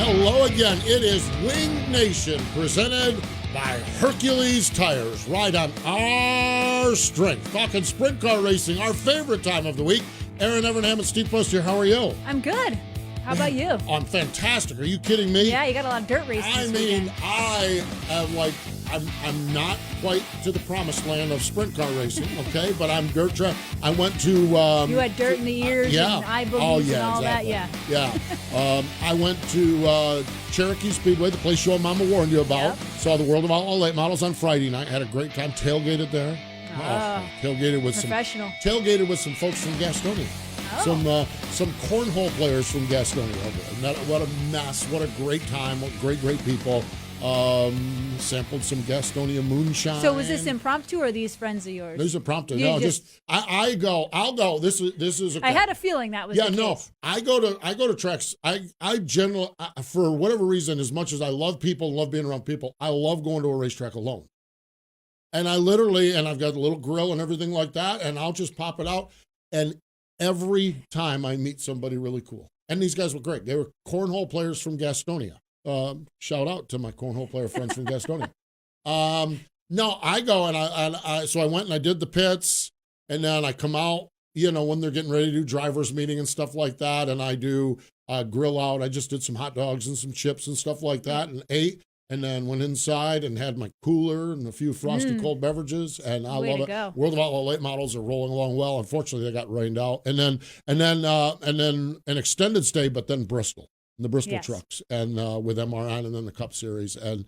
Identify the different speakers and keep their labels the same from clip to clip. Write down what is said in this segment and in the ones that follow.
Speaker 1: Hello again. It is Wing Nation presented by Hercules Tires. Ride on our strength. Talking sprint car racing, our favorite time of the week. Erin Evernham and Steve Post here. How are you?
Speaker 2: I'm good. How about you?
Speaker 1: I'm fantastic. Are you kidding me?
Speaker 2: Yeah, you got a lot of dirt racing this weekend.
Speaker 1: I am like, I'm not quite to the promised land of sprint car racing, okay? But I'm dirt track. I went to...
Speaker 2: you had dirt in the ears and eye balloons and all
Speaker 1: exactly.
Speaker 2: that, yeah.
Speaker 1: Yeah. I went to Cherokee Speedway, the place your mama warned you about. Yep. Saw the World of Outlaw late models on Friday night. Had a great time. Tailgated there. Tailgated with some folks from Gastonia. Some cornhole players from Gastonia. What a mess. What a great time. What great people. Sampled some Gastonia moonshine.
Speaker 2: So was this impromptu or are these friends of yours?
Speaker 1: This is impromptu. I'll go. This is
Speaker 2: I had a feeling that was the case.
Speaker 1: I go to tracks. I generally, for whatever reason, as much as I love people, love being around people, I love going to a racetrack alone. And I've got a little grill and everything like that, and I'll just pop it out. And every time I meet somebody really cool. And these guys were great. They were cornhole players from Gastonia. Shout out to my cornhole player friends from Gastonia. No, I go and so I went and I did the pits, and then I come out, when they're getting ready to do driver's meeting and stuff like that, and I do grill out. I just did some hot dogs and some chips and stuff like that and ate, and then went inside and had my cooler and a few frosty cold beverages, and I love it. Go. World of Outlaw late models are rolling along well. Unfortunately, they got rained out, and then an extended stay, but then Bristol. The Bristol trucks and with MRN and then the Cup Series. And,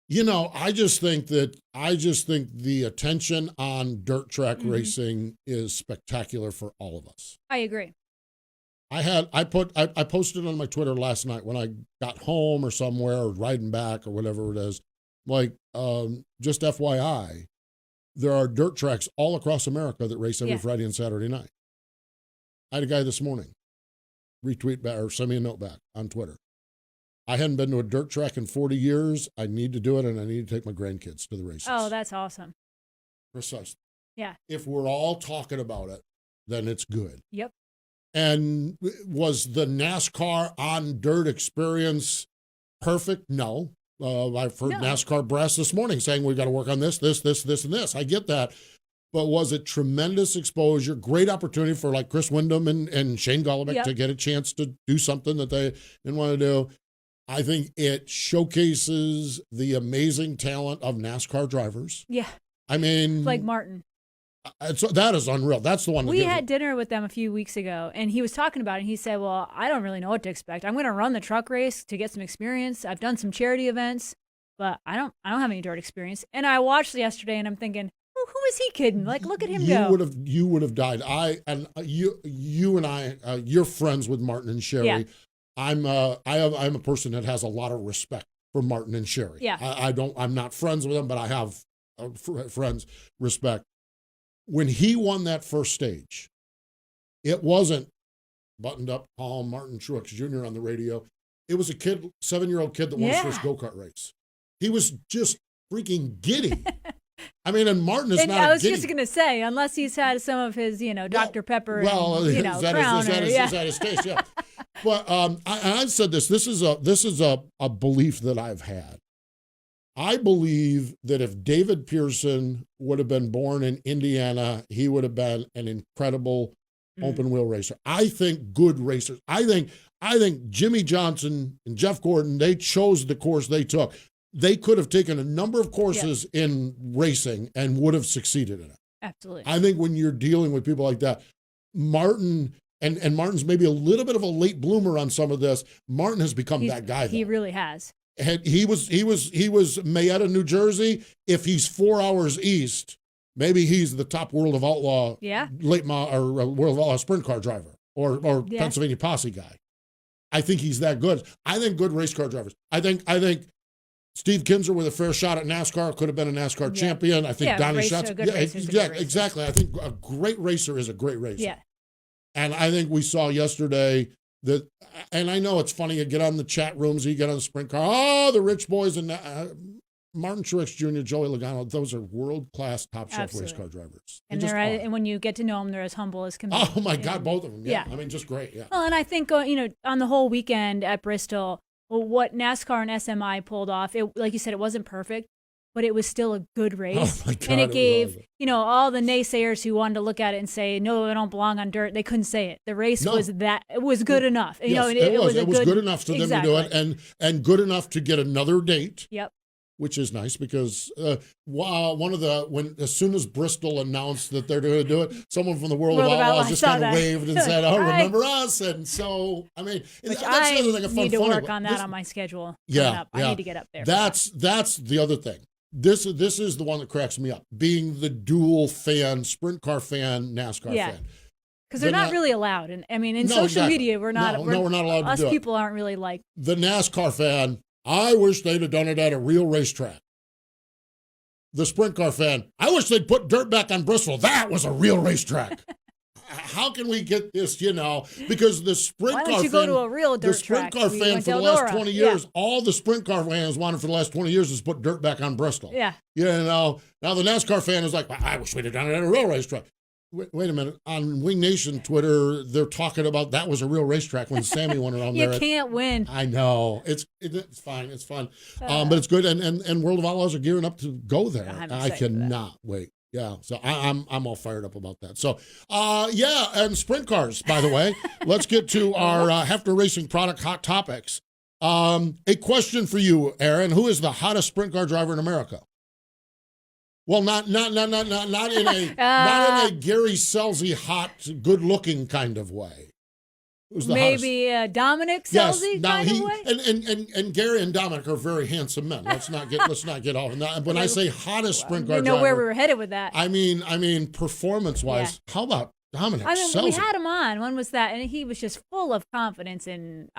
Speaker 1: I just think the attention on dirt track racing is spectacular for all of us.
Speaker 2: I agree.
Speaker 1: I posted on my Twitter last night when I got home or somewhere or riding back or whatever it is, just FYI, there are dirt tracks all across America that race every Friday and Saturday night. I had a guy this morning retweet back or send me a note back on Twitter. I hadn't been to a dirt track in 40 years. I need to do it, and I need to take my grandkids to the races.
Speaker 2: Oh, that's awesome.
Speaker 1: Precisely.
Speaker 2: Yeah.
Speaker 1: If we're all talking about it, then it's good.
Speaker 2: Yep.
Speaker 1: And was the NASCAR on dirt experience perfect? No. I've heard NASCAR brass this morning saying we got to work on this, and this. I get that. But was it tremendous exposure, great opportunity for like Chris Windham and Shane Golobic to get a chance to do something that they didn't want to do. I think it showcases the amazing talent of NASCAR drivers.
Speaker 2: Yeah.
Speaker 1: I mean.
Speaker 2: Like Martin.
Speaker 1: That is unreal. That's the one.
Speaker 2: We had dinner with them a few weeks ago, and he was talking about it, and he said, well, I don't really know what to expect. I'm going to run the truck race to get some experience. I've done some charity events, but I don't have any dirt experience. And I watched yesterday, and I'm thinking, who is he kidding? Like, look at him go.
Speaker 1: You would have died. You and I, you're friends with Martin and Sherry. Yeah. I'm a person that has a lot of respect for Martin and Sherry.
Speaker 2: Yeah.
Speaker 1: I'm not friends with them, but I have friends respect. When he won that first stage, it wasn't buttoned up, calm Martin Truex Jr. on the radio. It was a 7-year-old kid that won his first go-kart race. He was just freaking giddy. I mean, and Martin is not
Speaker 2: I was just going to say, unless he's had some of his, Dr. Pepper and, Crown.
Speaker 1: Is that his taste? Yeah. But I've said this. This is a belief that I've had. I believe that if David Pearson would have been born in Indiana, he would have been an incredible open-wheel racer. I think good racers. I think Jimmy Johnson and Jeff Gordon, they chose the course they took. They could have taken a number of courses in racing and would have succeeded in it.
Speaker 2: Absolutely.
Speaker 1: I think when you're dealing with people like that, Martin, and Martin's maybe a little bit of a late bloomer on some of this, Martin has become that guy, though.
Speaker 2: He really has.
Speaker 1: He was Mayetta, New Jersey. If he's 4 hours east, maybe he's the top World of Outlaw World of Outlaw sprint car driver or Pennsylvania Posse guy. I think he's that good. I think good race car drivers. I think Steve Kinzer with a fair shot at NASCAR could have been a NASCAR champion. I think Donnie Schatz. Exactly. I think a great racer is a great racer.
Speaker 2: Yeah.
Speaker 1: And I think we saw yesterday that, and I know it's funny, you get on the chat rooms, you get on the sprint car, the rich boys, and Martin Truex Jr., Joey Logano, those are world-class top shelf race
Speaker 2: Absolutely.
Speaker 1: car drivers.
Speaker 2: And and when you get to know them, they're as humble as can be.
Speaker 1: Oh my God, both of them. Yeah. I mean, just great. Yeah.
Speaker 2: Well, and I think, on the whole weekend at Bristol, what NASCAR and SMI pulled off, like you said, it wasn't perfect, but it was still a good race.
Speaker 1: Oh my God,
Speaker 2: and it gave,
Speaker 1: awesome.
Speaker 2: All the naysayers who wanted to look at it and say, no, they don't belong on dirt, they couldn't say it. The race was good enough.
Speaker 1: Yes, it was good enough for them to do it, and good enough to get another date.
Speaker 2: Yep.
Speaker 1: Which is nice because as soon as Bristol announced that they're going to do it, someone from the World of Outlaws just kind of waved and said, "Oh, remember us?" And so, I mean,
Speaker 2: that's
Speaker 1: the other thing.
Speaker 2: Need to work on that on my schedule.
Speaker 1: Yeah,
Speaker 2: I need to get up there.
Speaker 1: That's the other thing. This is the one that cracks me up. Being the dual fan, sprint car fan, NASCAR fan.
Speaker 2: Because they're not really allowed. And I mean, in social media, we're not allowed to do it. Us people aren't really like
Speaker 1: the NASCAR fan. I wish they'd have done it at a real racetrack. The sprint car fan, I wish they'd put dirt back on Bristol. That was a real racetrack. How can we get this, because the sprint car fan. Why don't you go to a real dirt track? The sprint car fan for the last 20 years, all the sprint car fans wanted for the last 20 years is put dirt back on Bristol.
Speaker 2: Yeah.
Speaker 1: Now the NASCAR fan is like, I wish we'd have done it at a real racetrack. Wait a minute. On Wing Nation Twitter, they're talking about that was a real racetrack when Sammy went around there.
Speaker 2: You can't win.
Speaker 1: I know. It's fine. It's fun. But it's good. And World of Outlaws are gearing up to go there. I cannot wait. Yeah. So I'm all fired up about that. So, and sprint cars, by the way. Let's get to our Hefner Racing product hot topics. A question for you, Erin. Who is the hottest sprint car driver in America? Well, not in a Gary Scelzi hot, good-looking kind of way. Who's the
Speaker 2: maybe
Speaker 1: hottest?
Speaker 2: Dominic Scelzi kind of way.
Speaker 1: And Gary and Dominic are very handsome men. Let's not get off on that. When I say hottest sprint car driver,
Speaker 2: where we were headed with that.
Speaker 1: I mean performance-wise. Yeah. How about Dominic Scelzi?
Speaker 2: We had him on. When was that? And he was just full of confidence. And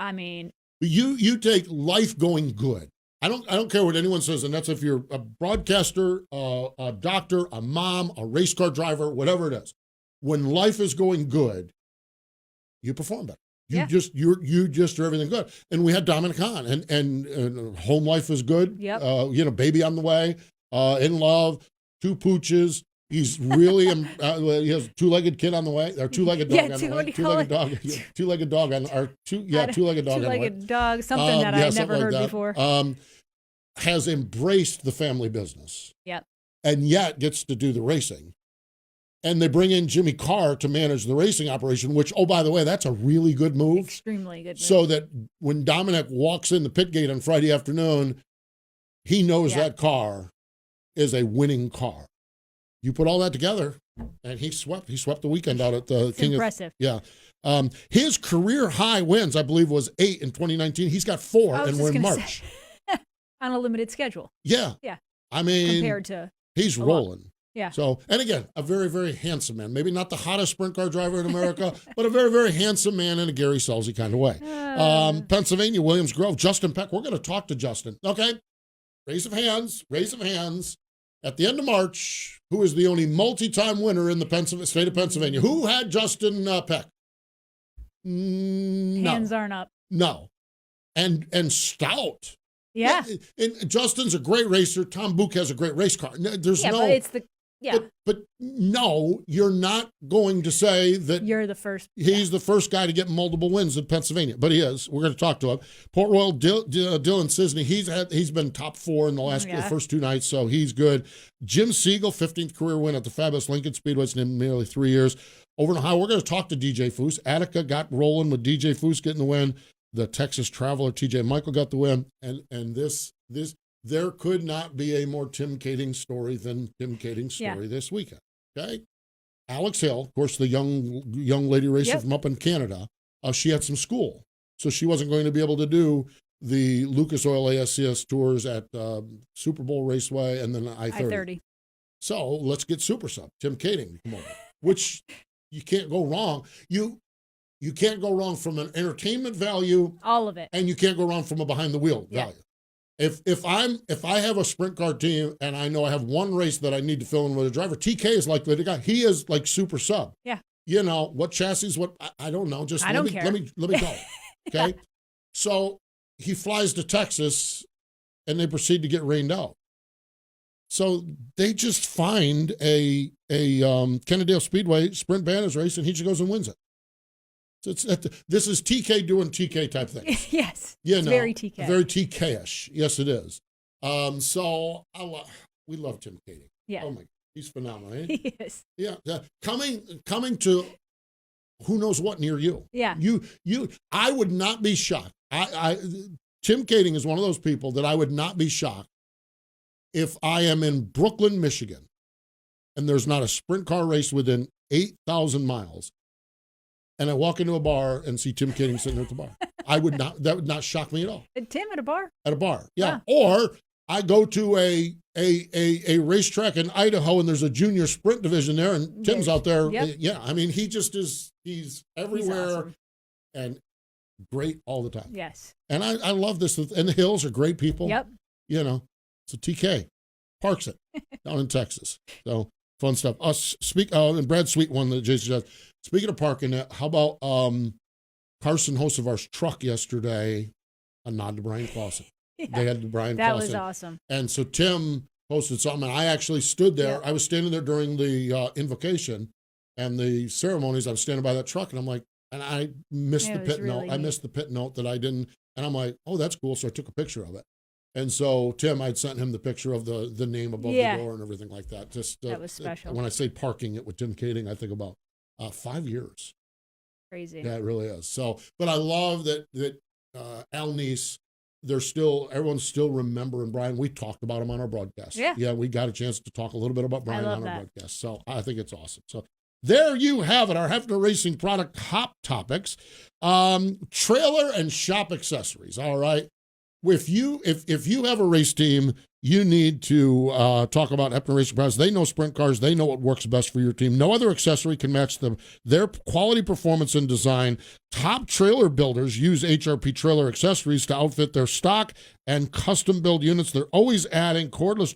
Speaker 1: you take life going good. I don't care what anyone says, and that's if you're a broadcaster, a doctor, a mom, a race car driver, whatever it is. When life is going good, you perform better. You just are everything good. And we had Dominic on, and home life is good.
Speaker 2: Yep.
Speaker 1: Baby on the way, in love, 2 pooches. He's really he has a 2-legged kid on the way, or 2-legged dog on the way. 2-legged dog. 2-legged dog on or 2-legged dog on the way.
Speaker 2: 2-legged dog, something that I never heard before.
Speaker 1: Has embraced the family business.
Speaker 2: Yep.
Speaker 1: And yet gets to do the racing. And they bring in Jimmy Carr to manage the racing operation, which, oh, by the way, that's a really good move.
Speaker 2: Extremely good move.
Speaker 1: So that when Dominic walks in the pit gate on Friday afternoon, he knows that car is a winning car. You put all that together, and he swept the weekend out at the King
Speaker 2: impressive.
Speaker 1: His career high wins, I believe, was 8 in 2019. He's got 4, and we're in March.
Speaker 2: On a limited schedule.
Speaker 1: Yeah. I mean,
Speaker 2: compared to
Speaker 1: he's rolling.
Speaker 2: Yeah.
Speaker 1: So, and again, a very, very handsome man. Maybe not the hottest sprint car driver in America, but a very, very handsome man in a Gary Scelzi kind of way. Pennsylvania, Williams Grove, Justin Peck. We're going to talk to Justin. Okay. Raise of hands. At the end of March, who is the only multi-time winner in the state of Pennsylvania? Who had Justin Peck? No.
Speaker 2: Hands aren't up.
Speaker 1: No. And stout.
Speaker 2: Yeah.
Speaker 1: And Justin's a great racer. Tom Book has a great race car. There's no.
Speaker 2: But it's the. Yeah.
Speaker 1: But no, you're not going to say that
Speaker 2: you're the first.
Speaker 1: He's the first guy to get multiple wins in Pennsylvania, but he is. We're going to talk to him. Port Royal, Dylan Cisney. He's been top 4 in the first 2 nights, so he's good. Jim Siegel, 15th career win at the fabulous Lincoln Speedway. It's in nearly 3 years. Over in Ohio, we're going to talk to DJ Foos. Attica got rolling with DJ Foos getting the win. The Texas Traveler, TJ Michael, got the win, and this there could not be a more Tim Kading story than Tim Kading's story this weekend. Okay, Alex Hill, of course, the young lady racer from up in Canada. She had some school, so she wasn't going to be able to do the Lucas Oil ASCS tours at Super Bowl Raceway and then I-30. So let's get Super Sub Tim Kading to come over, which you can't go wrong. You can't go wrong from an entertainment value,
Speaker 2: all of it,
Speaker 1: and you can't go wrong from a behind the wheel value. If I have a sprint car team and I know I have one race that I need to fill in with a driver, TK is likely the guy. He is like Super Sub.
Speaker 2: Yeah.
Speaker 1: What chassis? What I don't know. Just let me go. Okay. So he flies to Texas, and they proceed to get rained out. So they just find a Kennedale Speedway sprint banners race, and he just goes and wins it. So this is TK doing TK type things.
Speaker 2: Yes, it's very TK.
Speaker 1: Very TK-ish. Yes, it is. So we love Tim Kading.
Speaker 2: Yeah.
Speaker 1: Oh my, he's phenomenal. Eh?
Speaker 2: He is.
Speaker 1: Yeah. Coming to who knows what near you.
Speaker 2: Yeah.
Speaker 1: I would not be shocked. Tim Kading is one of those people that I would not be shocked if I am in Brooklyn, Michigan, and there's not a sprint car race within 8,000 miles, and I walk into a bar and see Tim Kading sitting at the bar. That would not shock me at all.
Speaker 2: Tim at a bar?
Speaker 1: At a bar, yeah. Or I go to a racetrack in Idaho, and there's a junior sprint division there, and Tim's out there.
Speaker 2: Yep.
Speaker 1: Yeah, I mean, he's everywhere.
Speaker 2: He's awesome.
Speaker 1: And great all the time.
Speaker 2: Yes. And
Speaker 1: I love this. And the Hills are great people.
Speaker 2: Yep.
Speaker 1: So TK parks it down in Texas. So fun stuff. And Brad Sweet one that Jason said. Speaking of parking, how about Carson Hosevar's truck yesterday? A nod to Brian Clausen. Yeah. They had the Brian Clausen.
Speaker 2: That was awesome.
Speaker 1: And so Tim posted something, and I actually stood there. Yep. I was standing there during the invocation and the ceremonies. I was standing by that truck, and I'm like, and I missed the pit note. I missed the pit note that I didn't. And I'm like, oh, that's cool. So I took a picture of it. And so Tim, I'd sent him the picture of the name above the door and everything like that.
Speaker 2: That was special.
Speaker 1: When I say parking it with Tim Kading, I think about 5 years.
Speaker 2: Crazy.
Speaker 1: Yeah, it really is. So, but I love that Al Neese, everyone's still remembering Brian. We talked about him on our broadcast. Yeah, we got a chance to talk a little bit about Brian on our broadcast. So I think it's awesome. So there you have it, our Hefner Racing product hot topics. Trailer and shop accessories. All right. If you have a race team, you need to talk about Hefner Racing products. They know sprint cars. They know what works best for your team. No other accessory can match their quality, performance, and design. Top trailer builders use HRP trailer accessories to outfit their stock and custom build units. They're always adding cordless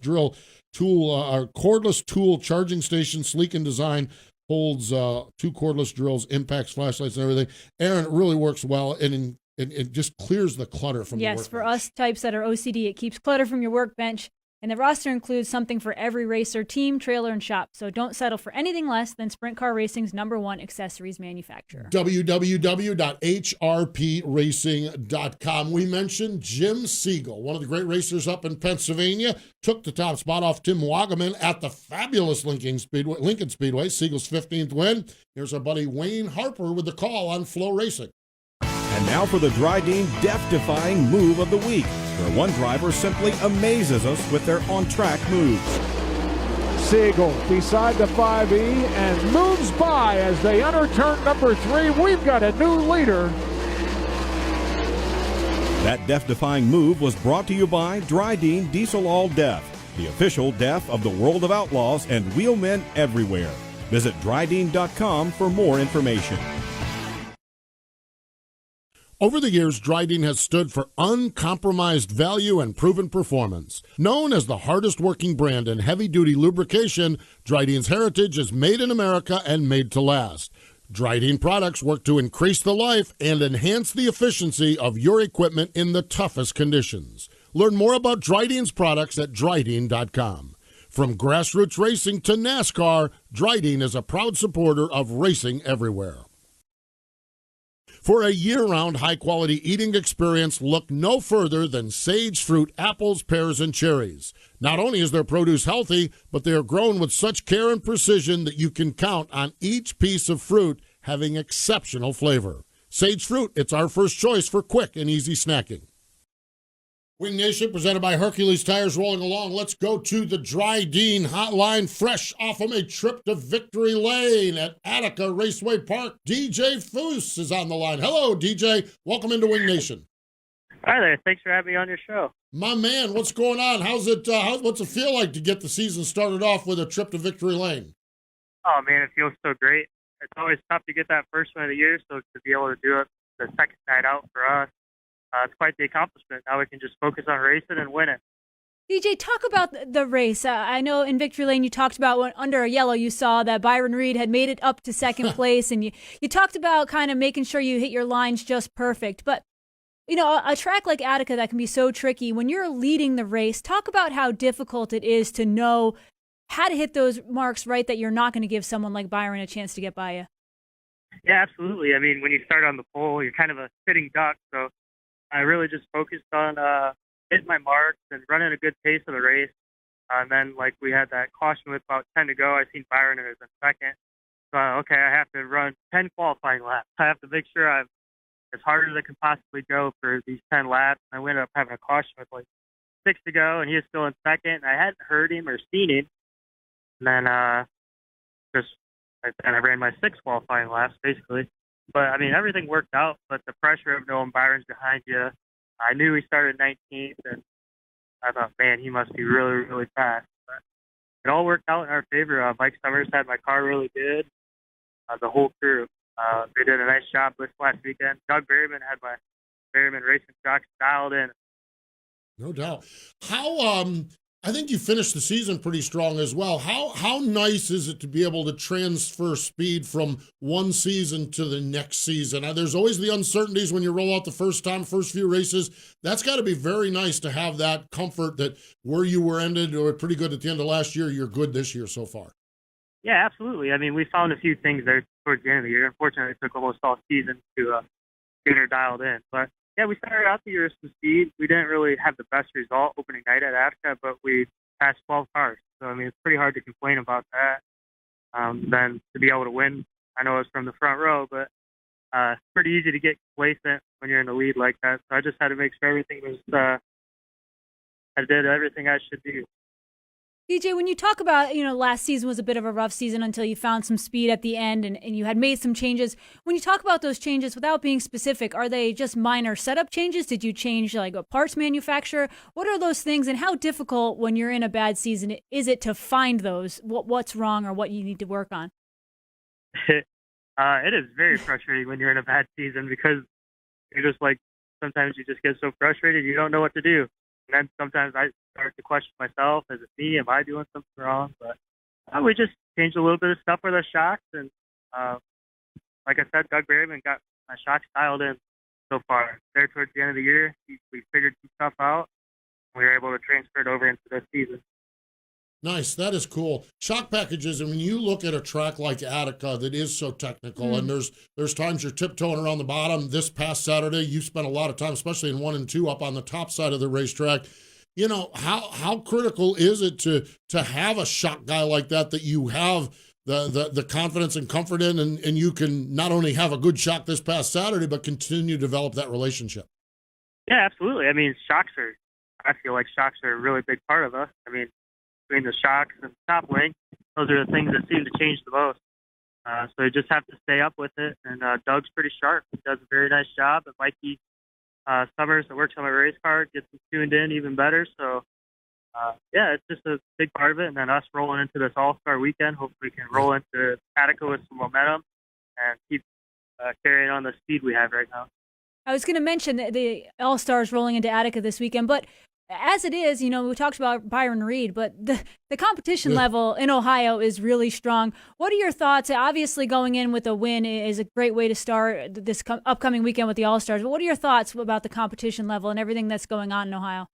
Speaker 1: tool charging station, sleek in design. Holds 2 cordless drills, impacts, flashlights, and everything. Erin, it really works well, and it just clears the clutter from the workbench. Yes,
Speaker 2: for us types that are OCD, it keeps clutter from your workbench. And the roster includes something for every racer, team, trailer, and shop. So don't settle for anything less than Sprint Car Racing's #1 accessories manufacturer.
Speaker 1: www.hrpracing.com. We mentioned Jim Siegel, one of the great racers up in Pennsylvania, took the top spot off Tim Wagaman at the fabulous Lincoln Speedway, Siegel's 15th win. Here's our buddy Wayne Harper with the call on Flow Racing.
Speaker 3: And now for the Dryden death-defying move of the week, where one driver simply amazes us with their on-track moves.
Speaker 4: Siegel beside the 5E and moves by as they enter turn number 3. We've got a new leader.
Speaker 3: That death-defying move was brought to you by Dryden Diesel All Death, the official death of the world of outlaws and wheelmen everywhere. Visit Dryden.com for more information.
Speaker 1: Over the years, Dryden has stood for uncompromised value and proven performance. Known as the hardest working brand in heavy-duty lubrication, Dryden's heritage is made in America and made to last. Dryden products work to increase the life and enhance the efficiency of your equipment in the toughest conditions. Learn more about Dryden's products at Dryden.com. From grassroots racing to NASCAR, Dryden is a proud supporter of racing everywhere. For a year-round high-quality eating experience, look no further than Sage Fruit apples, pears, and cherries. Not only is their produce healthy, but they are grown with such care and precision that you can count on each piece of fruit having exceptional flavor. Sage Fruit, it's our first choice for quick and easy snacking. Wing Nation, presented by Hercules Tires, rolling along. Let's go to the Dryden hotline, fresh off of a trip to Victory Lane at Attica Raceway Park. DJ Foos is on the line. Hello, DJ. Welcome into Wing Nation.
Speaker 5: Hi there. Thanks for having me on your show.
Speaker 1: My man, what's going on? What's it feel like to get the season started off with a trip to Victory Lane?
Speaker 5: Oh, man, it feels so great. It's always tough to get that first one of the year, so to be able to do it the second night out for us, it's quite the accomplishment. Now we can just focus on racing and winning.
Speaker 2: DJ, talk about the race. I know in Victory Lane you talked about when under a yellow you saw that Byron Reed had made it up to second place, and you talked about kind of making sure you hit your lines just perfect. But You know, a track like Attica that can be so tricky, when you're leading the race, talk about how difficult it is to know how to hit those marks right that you're not going to give someone like Byron a chance to get by you.
Speaker 5: Yeah, absolutely. I mean, when you start on the pole, you're kind of a sitting duck. So I really just focused on hitting my marks and running a good pace of the race. And then, like, we had that caution with about 10 to go. I seen Byron and it was in second. So, okay, I have to run 10 qualifying laps. I have to make sure I'm as hard as I can possibly go for these 10 laps. And I ended up having a caution with, like, 6 to go, and he was still in second. And I hadn't heard him or seen him. And then I ran my 6 qualifying laps, basically. But, I mean, everything worked out. But the pressure of knowing Byron's behind you, I knew he started 19th, and I thought, man, he must be really, really fast. But it all worked out in our favor. Mike Summers had my car really good. The whole crew. They did a nice job this last weekend. Doug Berryman had my Berryman Racing shocks dialed in.
Speaker 1: No doubt. How I think you finished the season pretty strong as well. How nice is it to be able to transfer speed from one season to the next season? There's always the uncertainties when you roll out the first few races. That's got to be very nice to have that comfort that where you were ended or pretty good at the end of last year, you're good this year so far.
Speaker 5: Yeah, absolutely. I mean, we found a few things there towards the end of the year. Unfortunately, it took almost all season to get her dialed in. But, yeah, we started out the year with some speed. We didn't really have the best result opening night at Attica, but we passed 12 cars. So, I mean, it's pretty hard to complain about that. Then to be able to win, I know it was from the front row, but it's pretty easy to get complacent when you're in the lead like that. So I just had to make sure everything was I did everything I should do.
Speaker 2: DJ, when you talk about, last season was a bit of a rough season until you found some speed at the end and you had made some changes. When you talk about those changes, without being specific, are they just minor setup changes? Did you change like a parts manufacturer? What are those things, and how difficult when you're in a bad season is it to find those? What's wrong or what you need to work on?
Speaker 5: It is very frustrating when you're in a bad season because you're just like, sometimes you just get so frustrated you don't know what to do. And then sometimes I start to question myself, is it me? Am I doing something wrong? But we just changed a little bit of stuff with our shocks. And like I said, Doug Berryman got my shocks dialed in so far. There towards the end of the year, we figured some stuff out. We were able to transfer it over into this season.
Speaker 1: Nice. That is cool. Shock packages, and when you look at a track like Attica that is so technical, and there's times you're tiptoeing around the bottom. This past Saturday, you spent a lot of time, especially in 1 and 2, up on the top side of the racetrack. How critical is it to have a shock guy like that you have the confidence and comfort in, and you can not only have a good shock this past Saturday, but continue to develop that relationship?
Speaker 5: Yeah, absolutely. I mean, I feel like shocks are a really big part of us. I mean, between the shocks and the top wing, those are the things that seem to change the most. So you just have to stay up with it. And Doug's pretty sharp. He does a very nice job. And Mikey Summers, that works on my race car, gets them tuned in even better. So, yeah, it's just a big part of it. And then us rolling into this All-Star weekend, hopefully we can roll into Attica with some momentum and keep carrying on the speed we have right now.
Speaker 2: I was going to mention the All-Stars rolling into Attica this weekend, but as it is, we talked about Byron Reed, but the competition level in Ohio is really strong. What are your thoughts? Obviously, going in with a win is a great way to start this upcoming weekend with the All-Stars. But what are your thoughts about the competition level and everything that's going on in Ohio?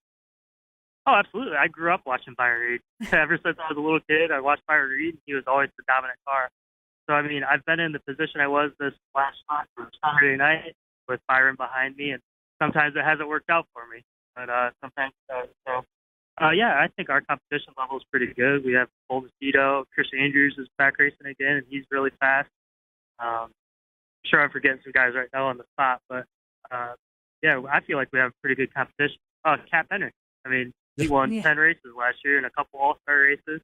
Speaker 5: Oh, absolutely. I grew up watching Byron Reed. Ever since I was a little kid, I watched Byron Reed. He was always the dominant car. So, I mean, I've been in the position I was this last spot for Saturday night with Byron behind me, and sometimes it hasn't worked out for me. But sometimes yeah, I think our competition level is pretty good. We have Cole Macedo, Chris Andrews is back racing again, and he's really fast. I'm sure I'm forgetting some guys right now on the spot, but yeah, I feel like we have pretty good competition. Cat Benner. I mean, he won 10 races last year and a couple All-Star races.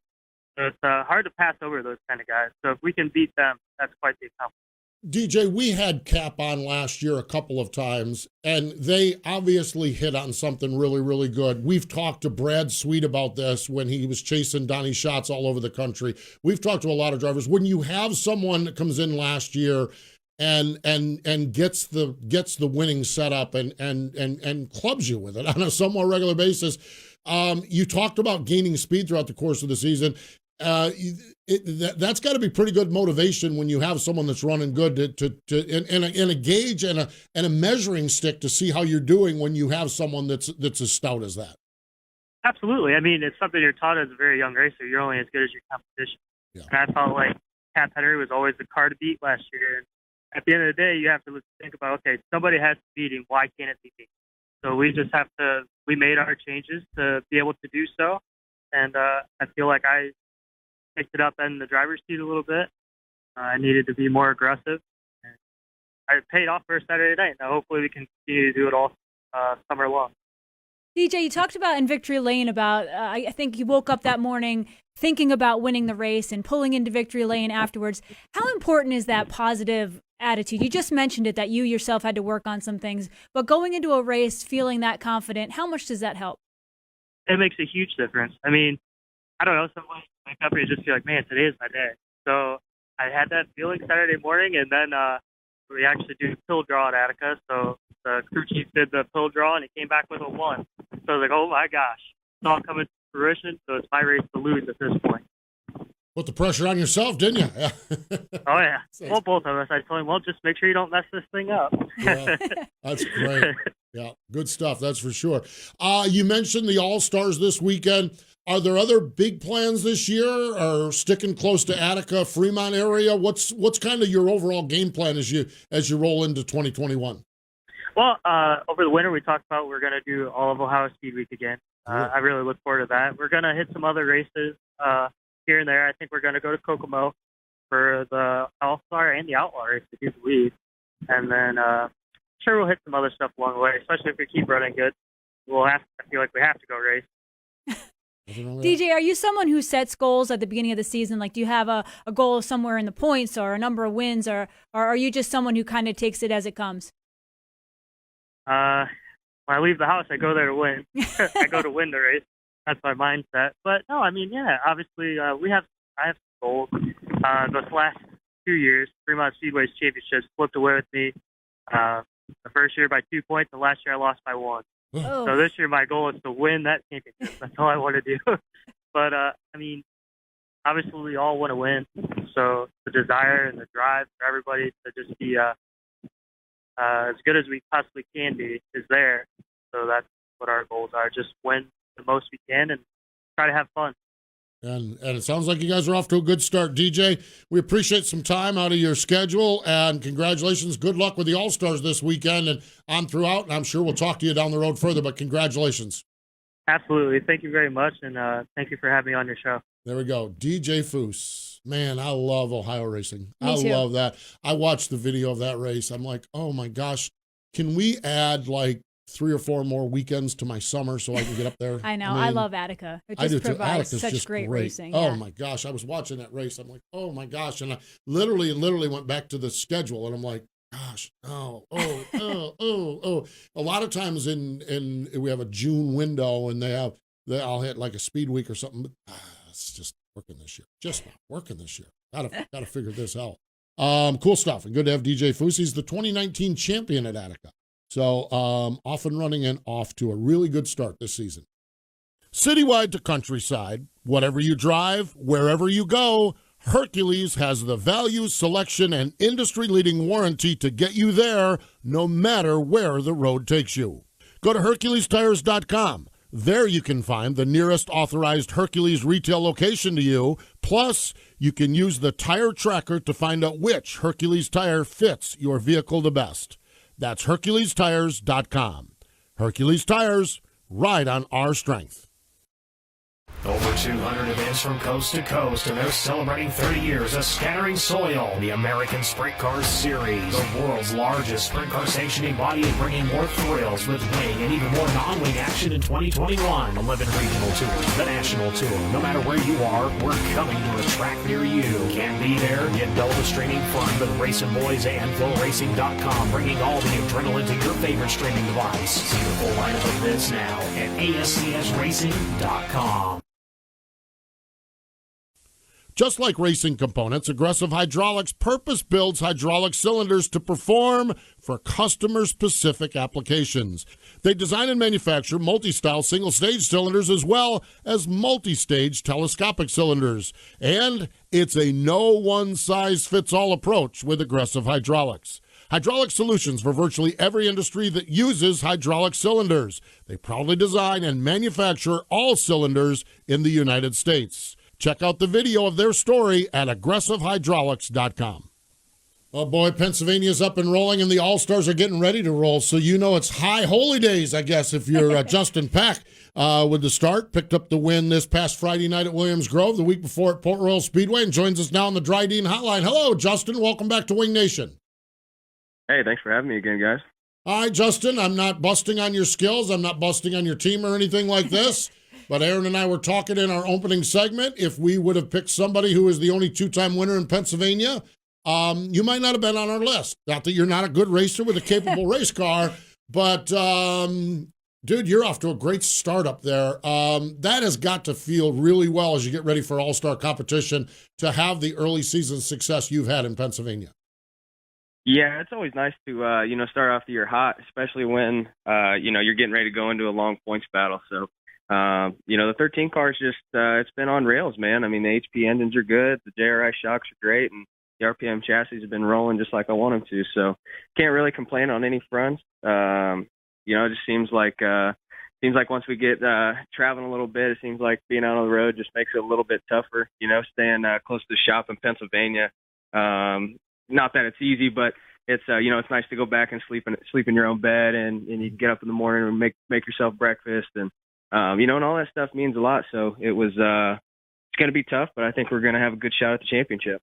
Speaker 5: So it's hard to pass over those kind of guys. So if we can beat them, that's quite the accomplishment.
Speaker 1: DJ, we had Cap on last year a couple of times, and they obviously hit on something really, really good. We've talked to Brad Sweet about this when he was chasing Donnie Schatz all over the country. We've talked to a lot of drivers. When you have someone that comes in last year and gets the winning setup and clubs you with it on a somewhat regular basis, you talked about gaining speed throughout the course of the season. that's got to be pretty good motivation when you have someone that's running good and a gauge and a measuring stick to see how you're doing when you have someone that's as stout as that.
Speaker 5: Absolutely. I mean, it's something you're taught as a very young racer. You're only as good as your competition.
Speaker 1: Yeah.
Speaker 5: And I felt like Pat Henry was always the car to beat last year. And at the end of the day, you have to think about, okay, somebody has to beat him. Why can't it be me? So we just have to, we made our changes to be able to do so. And I feel like I picked it up in the driver's seat a little bit. I needed to be more aggressive. And I paid off for Saturday night. Now hopefully we can continue to do it all summer long.
Speaker 2: DJ, you talked about in Victory Lane about, I think you woke up that morning thinking about winning the race and pulling into Victory Lane afterwards. How important is that positive attitude? You just mentioned it, that you yourself had to work on some things, but going into a race feeling that confident, how much does that help?
Speaker 5: It makes a huge difference. I mean, I don't know, some ways wake up and you just feel like, man, today is my day. So I had that feeling Saturday morning, and then we actually do pill draw at Attica. So the crew chief did the pill draw, and he came back with a 1. So I was like, oh my gosh, it's all coming to fruition. So it's my race to lose at this point.
Speaker 1: Put the pressure on yourself, didn't you?
Speaker 5: Oh, yeah. Well, both of us. I told him, well, just make sure you don't mess this thing up.
Speaker 1: Yeah, that's great. Yeah, good stuff, that's for sure. You mentioned the All-Stars this weekend. Are there other big plans this year, or sticking close to Attica, Fremont area? What's kind of your overall game plan as you roll into 2021?
Speaker 5: Well, over the winter, we talked about we're going to do all of Ohio Speed Week again. I really look forward to that. We're going to hit some other races here and there. I think we're going to go to Kokomo for the All-Star and the Outlaw race, if you believe. And then sure we'll hit some other stuff along the way, especially if we keep running good. I feel like we have to go race.
Speaker 2: DJ, are you someone who sets goals at the beginning of the season? Like, do you have a goal somewhere in the points or a number of wins, or are you just someone who kind of takes it as it comes?
Speaker 5: When I leave the house, I go there to win. I go to win the race. That's my mindset. But no, I mean, yeah, obviously I have some goals. Those last 2 years, Fremont Speedway's championships flipped away with me. The first year by 2 points, and last year I lost by 1.
Speaker 2: Oh.
Speaker 5: So this year my goal is to win that championship. That's all I want to do. But, I mean, obviously we all want to win. So the desire and the drive for everybody to just be as good as we possibly can be is there. So that's what our goals are. Just win the most we can and try to have fun.
Speaker 1: And it sounds like you guys are off to a good start. DJ, we appreciate some time out of your schedule, and congratulations. Good luck with the All-Stars this weekend and on throughout, and I'm sure we'll talk to you down the road further, but congratulations.
Speaker 5: Absolutely. Thank you very much, and thank you for having me on your show.
Speaker 1: There we go. DJ Foos. Man, I love Ohio racing.
Speaker 2: Me too.
Speaker 1: I love that. I watched the video of that race. I'm like, oh my gosh, can we add like 3 or 4 more weekends to my summer so I can get up there?
Speaker 2: I know. I love Attica. It
Speaker 1: I do
Speaker 2: just
Speaker 1: too.
Speaker 2: provides
Speaker 1: Attica's
Speaker 2: such
Speaker 1: just
Speaker 2: great
Speaker 1: great
Speaker 2: racing.
Speaker 1: Oh
Speaker 2: yeah.
Speaker 1: my gosh, I was watching that race. I'm like, oh my gosh, and I literally went back to the schedule, and I'm like, gosh, oh. A lot of times we have a June window, and I'll hit like a speed week or something. But it's just working this year. Just not working this year. Gotta figure this out. Cool stuff, and good to have DJ Foos. He's the 2019 champion at Attica. So off and running and off to a really good start this season. Citywide to countryside, whatever you drive, wherever you go, Hercules has the value, selection, and industry-leading warranty to get you there no matter where the road takes you. Go to HerculesTires.com. There you can find the nearest authorized Hercules retail location to you. Plus, you can use the tire tracker to find out which Hercules tire fits your vehicle the best. That's HerculesTires.com. Hercules Tires, ride on our strength.
Speaker 6: Over 200 events from coast to coast, and they're celebrating 30 years of Scattering Soil, the American Sprint Car Series, the world's largest sprint car sanctioning body, and bringing more thrills with wing and even more non-wing action in 2021. 11 regional tours, the national tour. No matter where you are, we're coming to a track near you. Can't be there? Get double the streaming fun with Racing Boys and FlowRacing.com, bringing all the adrenaline to your favorite streaming device. See the full lineup of events now at ASCSRacing.com.
Speaker 1: Just like racing components, Aggressive Hydraulics purpose-builds hydraulic cylinders to perform for customer-specific applications. They design and manufacture multi-style single-stage cylinders as well as multi-stage telescopic cylinders. And It's a no one-size-fits-all approach with Aggressive Hydraulics. Hydraulic solutions for virtually every industry that uses hydraulic cylinders. They proudly design and manufacture all cylinders in the United States. Check out the video of their story at aggressivehydraulics.com. Oh boy, Pennsylvania's up and rolling, and the All-Stars are getting ready to roll, so you know it's high holy days, I guess, if you're Justin Peck with the start. Picked up the win this past Friday night at Williams Grove, the week before at Port Royal Speedway, and joins us now on the Dry Dean Hotline. Hello, Justin. Welcome back to Wing Nation.
Speaker 7: Hey, thanks for having me again, guys.
Speaker 1: All right, Justin, I'm not busting on your skills. I'm not busting on your team or anything like this. But Erin and I were talking in our opening segment. If we would have picked somebody who is the only two-time winner in Pennsylvania, you might not have been on our list. Not that you're not a good racer with a capable race car, but, dude, you're off to a great start up there. That has got to feel really well as you get ready for All-Star competition to have the early season success you've had in Pennsylvania.
Speaker 7: Yeah, it's always nice to, start off the year hot, especially when, you're getting ready to go into a long points battle. So, the 13 car is just, it's been on rails, man. I mean, the HP engines are good. The JRI shocks are great. And the RPM chassis have been rolling just like I want them to. So can't really complain on any fronts. It just seems like once we get traveling a little bit, it seems like being out on the road just makes it a little bit tougher, staying close to the shop in Pennsylvania. Not that it's easy, but it's it's nice to go back and sleep in your own bed, and you get up in the morning and make yourself breakfast, and and all that stuff means a lot. So it's going to be tough, but I think we're going to have a good shot at the championship.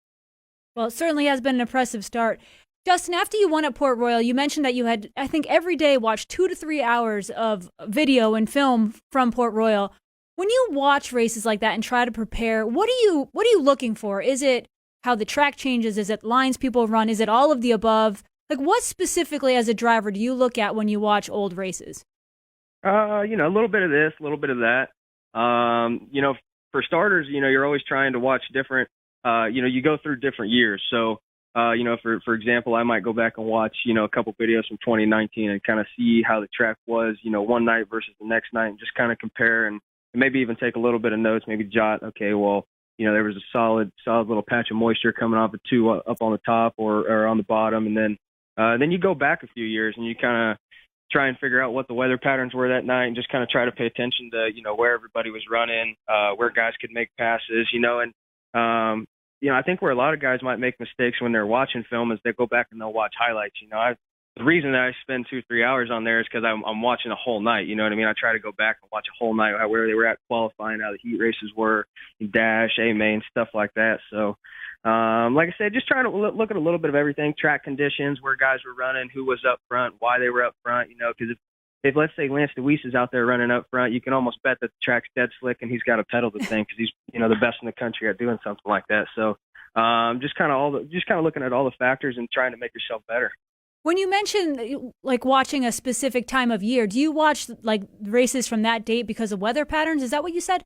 Speaker 2: Well, it certainly has been an impressive start. Justin, after you won at Port Royal, you mentioned that you had, I think, every day watched 2 to 3 hours of video and film from Port Royal. When you watch races like that and try to prepare, what are you looking for? Is it how the track changes? Is it lines people run? Is it all of the above? Like, what specifically as a driver do you look at when you watch old races?
Speaker 7: A little bit of this, a little bit of that. For starters, you're always trying to watch different, you go through different years. So, for example, I might go back and watch, a couple videos from 2019 and kind of see how the track was, one night versus the next night, and just kind of compare and maybe even take a little bit of notes, maybe jot, okay, well, there was a solid little patch of moisture coming off of 2 up on the top or on the bottom. And then you go back a few years and you kind of try and figure out what the weather patterns were that night and just kind of try to pay attention to, where everybody was running, where guys could make passes, I think where a lot of guys might make mistakes when they're watching film is they go back and they'll watch highlights. The reason that I spend 2-3 hours on there is because I'm watching a whole night. You know what I mean? I try to go back and watch a whole night, where they were at qualifying, how the heat races were, dash, A-main, stuff like that. So, like I said, just trying to look at a little bit of everything, track conditions, where guys were running, who was up front, why they were up front, because if let's say Lance DeWeese is out there running up front, you can almost bet that the track's dead slick and he's got to pedal the thing because he's, the best in the country at doing something like that. So, just kind of looking at all the factors and trying to make yourself better.
Speaker 2: When you mention like watching a specific time of year, do you watch like races from that date because of weather patterns? Is that what you said?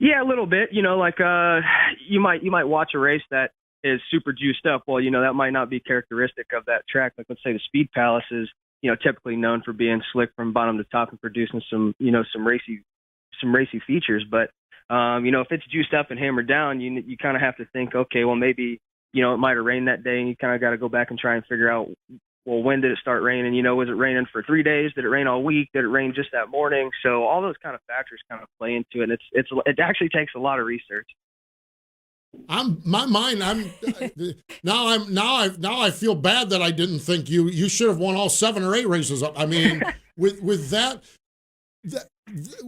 Speaker 7: Yeah, a little bit. You might watch a race that is super juiced up. Well, that might not be characteristic of that track. Like let's say the Speed Palace is, typically known for being slick from bottom to top and producing some racy features. But if it's juiced up and hammered down, you kind of have to think, okay, well maybe it might have rained that day, and you kind of got to go back and try and figure out, well, when did it start raining? Was it raining for 3 days? Did it rain all week? Did it rain just that morning? So all those kind of factors kind of play into it. And it actually takes a lot of research.
Speaker 1: Now I feel bad that I didn't think you should have won all 7 or 8 races up. I mean, with that.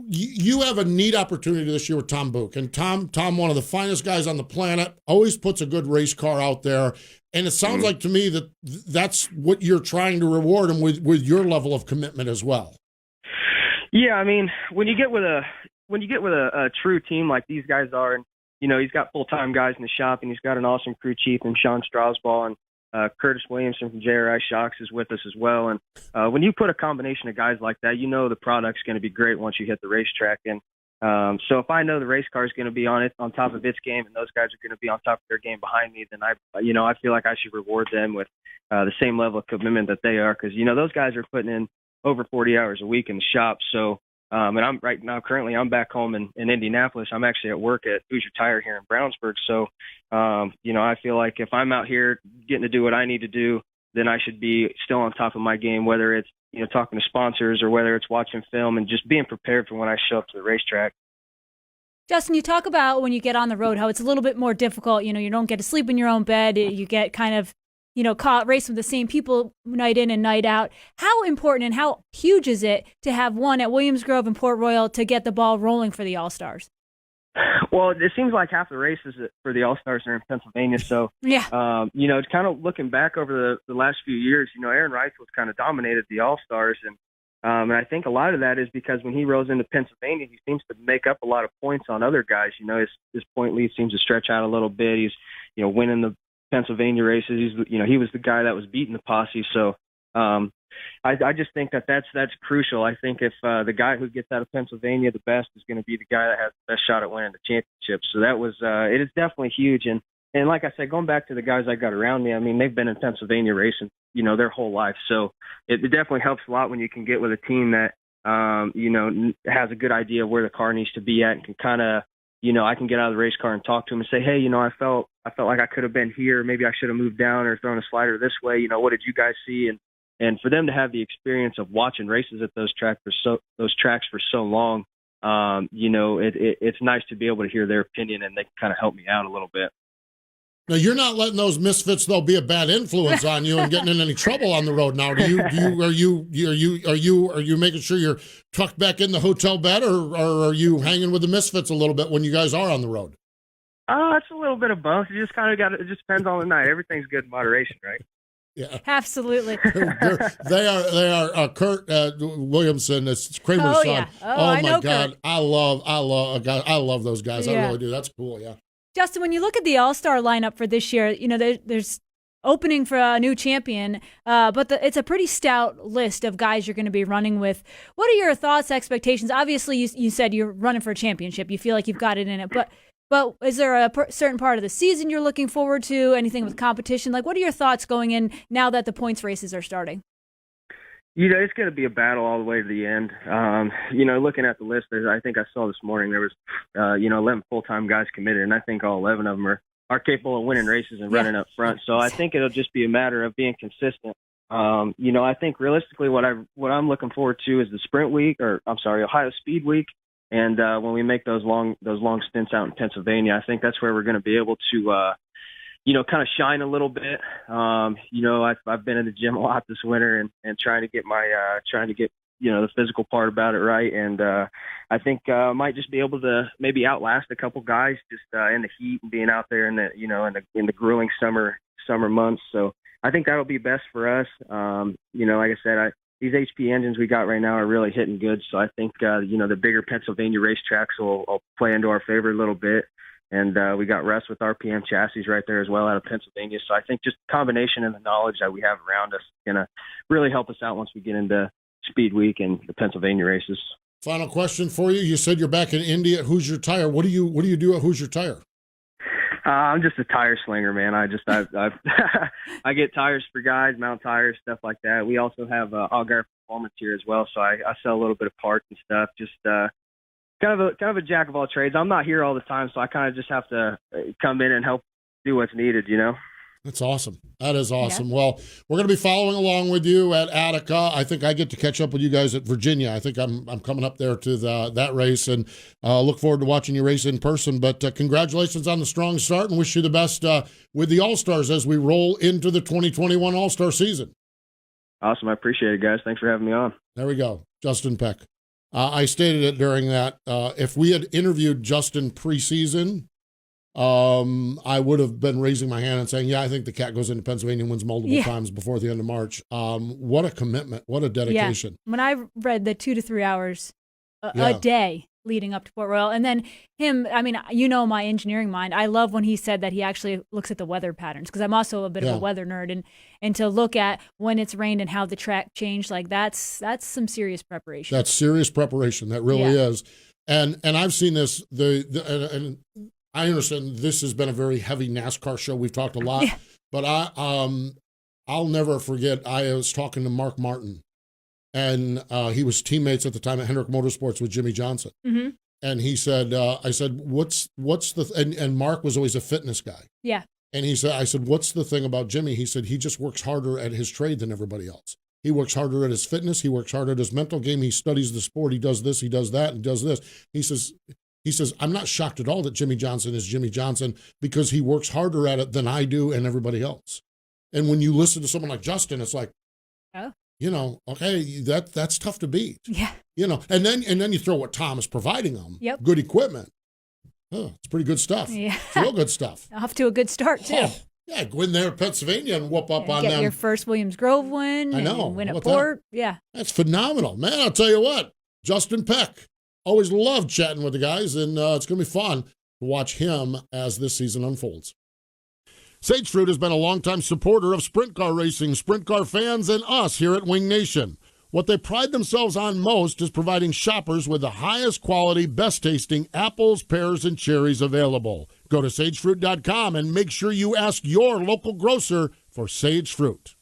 Speaker 1: You have a neat opportunity this year with Tom Book, and Tom, one of the finest guys on the planet, always puts a good race car out there. And it sounds like to me that that's what you're trying to reward him with your level of commitment as well.
Speaker 7: Yeah, I mean, when you get with a true team like these guys are, and he's got full-time guys in the shop, and he's got an awesome crew chief and Sean Strasbaugh, and Curtis Williamson from JRI Shocks is with us as well. And when you put a combination of guys like that, the product's going to be great once you hit the racetrack. And so if I know the race car is going to be on top of its game, and those guys are going to be on top of their game behind me, then I feel like I should reward them with the same level of commitment that they are, because those guys are putting in over 40 hours a week in the shop. So And I'm right now, currently, I'm back home in Indianapolis. I'm actually at work at Foos Tire here in Brownsburg. So, I feel like if I'm out here getting to do what I need to do, then I should be still on top of my game, whether it's, talking to sponsors or whether it's watching film and just being prepared for when I show up to the racetrack.
Speaker 2: Justin, you talk about when you get on the road, how it's a little bit more difficult. You don't get to sleep in your own bed. You get kind of, caught racing with the same people night in and night out. How important and how huge is it to have one at Williams Grove and Port Royal to get the ball rolling for the All-Stars?
Speaker 7: Well, it seems like half the races for the All-Stars are in Pennsylvania. So,
Speaker 2: yeah,
Speaker 7: it's kind of looking back over the last few years, Aaron Rice was kind of dominated the All-Stars. And I think a lot of that is because when he rolls into Pennsylvania, he seems to make up a lot of points on other guys. His point lead seems to stretch out a little bit. He's, winning the Pennsylvania races. He was the guy that was beating the posse. So I just think that's crucial. I think if the guy who gets out of Pennsylvania the best is going to be the guy that has the best shot at winning the championship. So that was it is definitely huge. And like I said, going back to the guys I got around me, I mean, they've been in Pennsylvania racing, their whole life. So it definitely helps a lot when you can get with a team that, has a good idea of where the car needs to be at and can kind of, I can get out of the race car and talk to them and say, hey, I felt like I could have been here. Maybe I should have moved down or thrown a slider this way. What did you guys see? And for them to have the experience of watching races at those tracks for so long, it's nice to be able to hear their opinion and they can kind of help me out a little bit.
Speaker 1: Now, you're not letting those misfits, though, be a bad influence on you and getting in any trouble on the road now. Are you making sure you're tucked back in the hotel bed, or are you hanging with the misfits a little bit when you guys are on the road?
Speaker 7: It's a little bit of both. You just kind of it just depends on the night. Everything's good in moderation, right?
Speaker 2: Yeah, absolutely.
Speaker 1: They are Kurt Williamson. It's Kramer's son.
Speaker 2: Yeah.
Speaker 1: Oh
Speaker 2: I
Speaker 1: my
Speaker 2: know
Speaker 1: God,
Speaker 2: Kurt.
Speaker 1: I love those guys.
Speaker 2: Yeah.
Speaker 1: I really do. That's cool. Yeah.
Speaker 2: Justin, when you look at the All-Star lineup for this year, there's opening for a new champion, but it's a pretty stout list of guys you're going to be running with. What are your thoughts, expectations? Obviously, you said you're running for a championship. You feel like you've got it in it, but is there a certain part of the season you're looking forward to? Anything with competition? Like, what are your thoughts going in now that the points races are starting?
Speaker 7: It's going to be a battle all the way to the end. Looking at the list, I think I saw this morning there was, 11 full-time guys committed, and I think all 11 of them are capable of winning races and running up front. So I think it'll just be a matter of being consistent. I think realistically what I'm looking forward to is the sprint week, Ohio Speed Week, and when we make those long stints out in Pennsylvania, I think that's where we're going to be able to kind of shine a little bit. I've been in the gym a lot this winter and trying to get the physical part about it right. And I think I might just be able to maybe outlast a couple guys just in the heat and being out there in the grueling summer months. So I think that'll be best for us. Like I said, these HP engines we got right now are really hitting good. So I think, the bigger Pennsylvania racetracks will play into our favor a little bit. And we got Russ with RPM chassis right there as well out of Pennsylvania. So I think just the combination and the knowledge that we have around us is going to really help us out once we get into Speed Week and the Pennsylvania races.
Speaker 1: Final question for you. You said you're back in Indy at Hoosier Tire. What do you do at Hoosier Tire?
Speaker 7: I'm just a tire slinger, man. I get tires for guys, mount tires, stuff like that. We also have Allgaier Performance here as well. So I sell a little bit of parts and stuff. Just kind of a jack of all trades. I'm not here all the time, so I kind of just have to come in and help do what's needed,
Speaker 1: That's awesome. That is awesome.
Speaker 2: Yeah.
Speaker 1: Well, we're going to be following along with you at Attica. I think I get to catch up with you guys at Virginia. I think I'm coming up there to that race, and look forward to watching you race in person. But congratulations on the strong start, and wish you the best with the All-Stars as we roll into the 2021 All-Star season.
Speaker 7: Awesome. I appreciate it, guys. Thanks for having me on.
Speaker 1: There we go. Justin Peck. I stated it during that. If we had interviewed Justin preseason, I would have been raising my hand and saying, yeah, I think the Cat goes into Pennsylvania and wins multiple times before the end of March. What a commitment. What a dedication.
Speaker 2: Yeah. When I read the 2 to 3 hours a day leading up to Port Royal, and then him, I mean, my engineering mind, I love when he said that he actually looks at the weather patterns, because I'm also a bit of a weather nerd, and to look at when it's rained and how the track changed, like that's some serious preparation. That's serious preparation. That really is. And I've seen this, and I understand this has been a very heavy NASCAR show. We've talked a lot, but I'll never forget, I was talking to Mark Martin,
Speaker 1: and he was teammates at the time at Hendrick Motorsports with Jimmy Johnson.
Speaker 2: Mm-hmm.
Speaker 1: And he said, I said, what's the, and Mark was always a fitness guy.
Speaker 2: Yeah.
Speaker 1: And I said, what's the thing about Jimmy? He said, he just works harder at his trade than everybody else. He works harder at his fitness. He works harder at his mental game. He studies the sport. He does this, he does that, and does this. He says, I'm not shocked at all that Jimmy Johnson is Jimmy Johnson because he works harder at it than I do and everybody else. And when you listen to someone like Justin, it's like,
Speaker 2: oh,
Speaker 1: you know, okay, that's tough to beat.
Speaker 2: Yeah.
Speaker 1: You know, and then you throw what Tom is providing them.
Speaker 2: Yep.
Speaker 1: Good equipment. Oh, it's pretty good stuff.
Speaker 2: Yeah.
Speaker 1: It's real good stuff.
Speaker 2: Off to a good start, too.
Speaker 1: Oh, yeah, go in there in Pennsylvania and whoop up on
Speaker 2: Get
Speaker 1: them.
Speaker 2: your first Williams Grove win.
Speaker 1: I know.
Speaker 2: And win
Speaker 1: How
Speaker 2: at
Speaker 1: about
Speaker 2: Port. Yeah.
Speaker 1: That's phenomenal. Man, I'll tell you what, Justin Peck. Always loved chatting with the guys, and it's going to be fun to watch him as this season unfolds. Sage Fruit has been a longtime supporter of sprint car racing, sprint car fans, and us here at Wing Nation. What they pride themselves on most is providing shoppers with the highest quality, best tasting apples, pears, and cherries available. Go to sagefruit.com and make sure you ask your local grocer for Sage Fruit.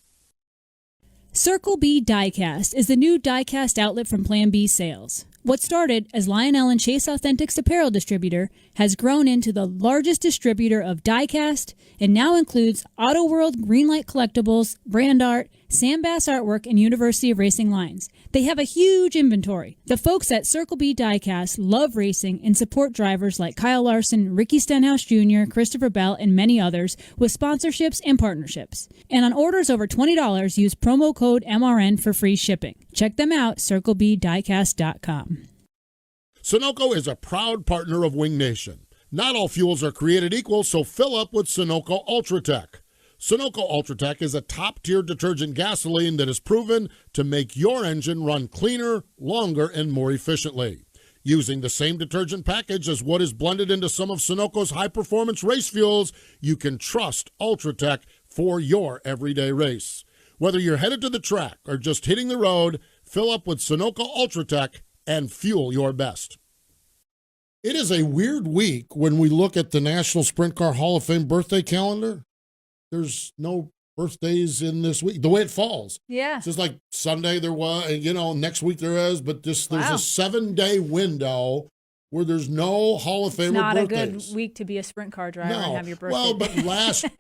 Speaker 8: Circle B Diecast is the new diecast outlet from Plan B Sales. What started as Lionel and Chase Authentics apparel distributor has grown into the largest distributor of diecast and now includes Auto World Greenlight Collectibles, Brand Art, Sam Bass Artwork, and University of Racing lines. They have a huge inventory. The folks at Circle B Diecast love racing and support drivers like Kyle Larson, Ricky Stenhouse Jr., Christopher Bell, and many others with sponsorships and partnerships. And on orders over $20, use promo code MRN for free shipping. Check them out, circlebdiecast.com.
Speaker 1: Sunoco is a proud partner of Wing Nation. Not all fuels are created equal, so fill up with Sunoco Ultratech. Sunoco Ultratech is a top-tier detergent gasoline that is proven to make your engine run cleaner, longer, and more efficiently. Using the same detergent package as what is blended into some of Sunoco's high-performance race fuels, you can trust Ultratech for your everyday race. Whether you're headed to the track or just hitting the road, fill up with Sunoco Ultratech and fuel your best. It is a weird week when we look at the National Sprint Car Hall of Fame birthday calendar. There's no birthdays in this week, the way it falls.
Speaker 2: Yeah.
Speaker 1: It's just like Sunday there was, next week there is, but there's a 7-day window where there's no Hall of Famer birthdays.
Speaker 2: It's not a good week to be a sprint car driver and have your birthday.
Speaker 1: Well, but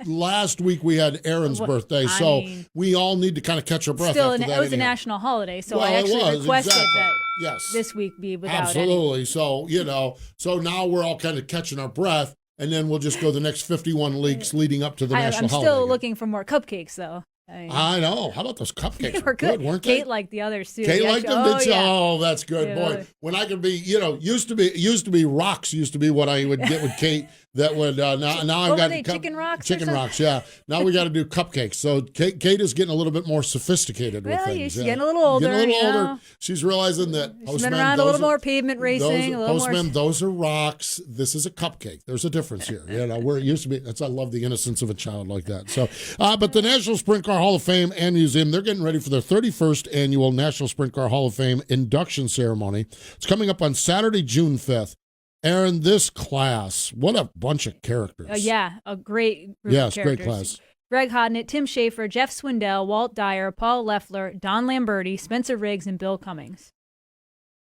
Speaker 1: last week we had Erin's birthday, so we all need to kind of catch our breath after that.
Speaker 2: It was a national holiday, so I actually requested that this week be without
Speaker 1: Absolutely.
Speaker 2: any.
Speaker 1: So now we're all kind of catching our breath, and then we'll just go the next 51 weeks leading up to the national holiday.
Speaker 2: I'm still looking for more cupcakes, though.
Speaker 1: I know. How about those cupcakes?
Speaker 2: They were good, weren't
Speaker 1: they?
Speaker 2: Kate liked the others too.
Speaker 1: Kate liked them. Oh, that's good,
Speaker 2: Yeah.
Speaker 1: boy. When I could be, used to be rocks. Used to be what I would get with Kate. That would now I've got
Speaker 2: chicken rocks.
Speaker 1: Chicken rocks, yeah. Now we got to do cupcakes. So Kate is getting a little bit more sophisticated with things.
Speaker 2: She's getting a little older.
Speaker 1: She's realizing that
Speaker 2: she's been around a little more pavement racing.
Speaker 1: Those are rocks. This is a cupcake. There's a difference here. Where it used to be. I love the innocence of a child like that. So, but the National Sprint Car Hall of Fame and Museum, they're getting ready for their 31st annual National Sprint Car Hall of Fame induction ceremony. It's coming up on Saturday, June 5th. Erin, this class, what a bunch of characters.
Speaker 2: A great group of characters.
Speaker 1: Great class.
Speaker 2: Greg Hodnett, Tim Schaefer, Jeff Swindell, Walt Dyer, Paul Leffler, Don Lamberti, Spencer Riggs, and Bill Cummings.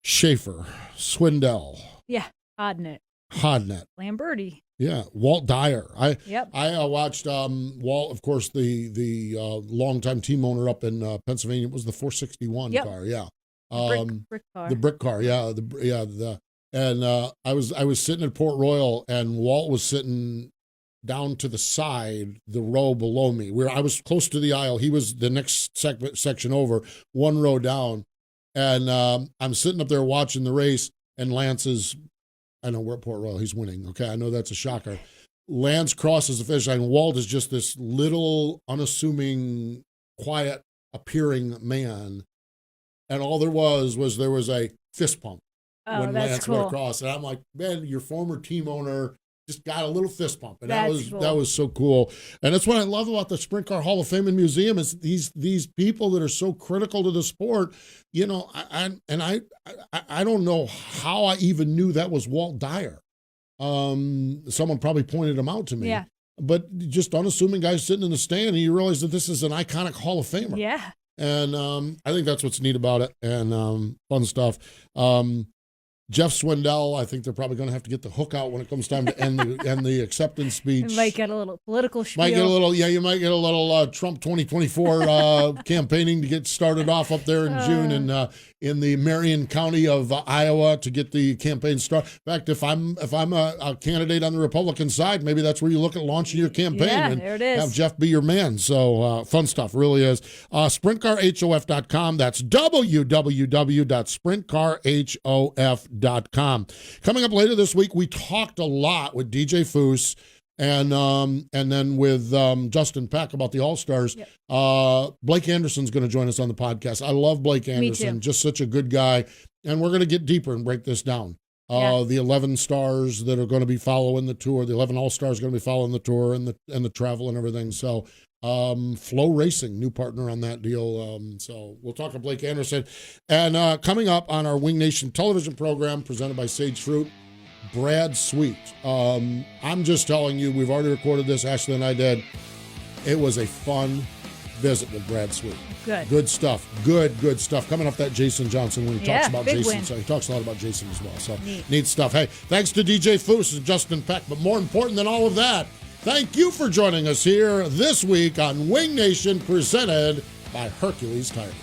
Speaker 1: Schaefer, Swindell.
Speaker 2: Yeah, Hodnett. Lamberti.
Speaker 1: Yeah, Walt Dyer. I watched Walt, of course, the longtime team owner up in Pennsylvania. It was the 461 car. Yeah,
Speaker 2: brick car.
Speaker 1: The brick car. Yeah, And I was sitting at Port Royal, and Walt was sitting down to the side, the row below me, where I was close to the aisle. He was the next section over, one row down. And I'm sitting up there watching the race, and Lance is, I know we're at Port Royal, he's winning. Okay, I know that's a shocker. Lance crosses the finish line. Walt is just this little, unassuming, quiet appearing man. And all there was a fist pump. When Lance went across, and I'm like, man, your former team owner just got a little fist pump, and that was so cool. And that's what I love about the Sprint Car Hall of Fame and Museum is these people that are so critical to the sport. I don't know how I even knew that was Walt Dyer. Someone probably pointed him out to me.
Speaker 2: Yeah.
Speaker 1: But just unassuming guy sitting in the stand, and you realize that this is an iconic Hall of Famer.
Speaker 2: Yeah.
Speaker 1: And I think that's what's neat about it, and fun stuff. Jeff Swindell, I think they're probably going to have to get the hook out when it comes time to end the acceptance speech.
Speaker 2: You might get a little political spiel.
Speaker 1: You might get a little Trump 2024 campaigning to get started off up there in June in the Marion County of Iowa to get the campaign started. In fact, if I'm a candidate on the Republican side, maybe that's where you look at launching your campaign and
Speaker 2: there it is.
Speaker 1: have Jeff be your man. So fun stuff, really is. SprintCarHOF.com. That's www.sprintcarhof.com. Coming up later this week, we talked a lot with DJ Foos and then with Justin Peck about the All-Stars.
Speaker 2: Yep.
Speaker 1: Blake Anderson's going to join us on the podcast. I love Blake Anderson, just such a good guy. And we're going to get deeper and break this down. The 11 stars that are going to be following the tour, the 11 All-Stars going to be following the tour and the travel and everything. So Flow Racing, new partner on that deal. So we'll talk to Blake Anderson. And coming up on our Wing Nation television program presented by Sage Fruit, Brad Sweet. I'm just telling you, we've already recorded this. Ashley and I did. It was a fun visit with Brad Sweet. Good stuff. Good stuff. Coming off that Jason Johnson when he talks about Jason.
Speaker 2: Win.
Speaker 1: So he talks a lot about Jason as well. So neat stuff. Hey, thanks to DJ Foos and Justin Peck. But more important than all of that, thank you for joining us here this week on Wing Nation, presented by Hercules Tires.